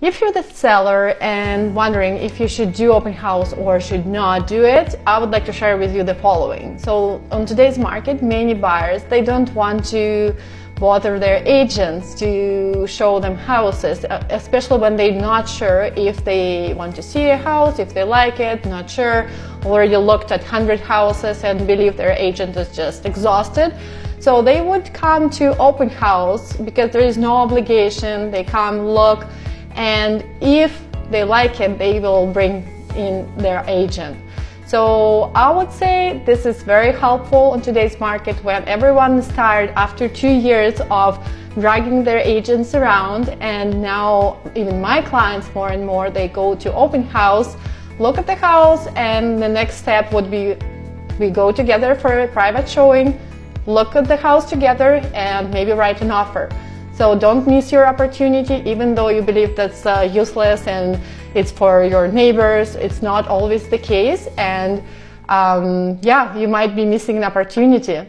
If you're the seller and wondering if you should do open house or should not do it, I would like to share with you the following. So on today's market, many buyers, they don't want to bother their agents to show them houses, especially when they're not sure if they want to see a house, if they like it, not sure, already looked at 100 houses and believe their agent is just exhausted. So they would come to open house because there is no obligation. They come, look, and if they like it, they will bring in their agent. So I would say this is very helpful in today's market when everyone is tired after 2 years of dragging their agents around, and now even my clients more and more, they go to open house, look at the house, and the next step would be we go together for a private showing, look at the house together, and maybe write an offer. So don't miss your opportunity, even though you believe that's useless and it's for your neighbors. It's not always the case, and yeah, you might be missing an opportunity.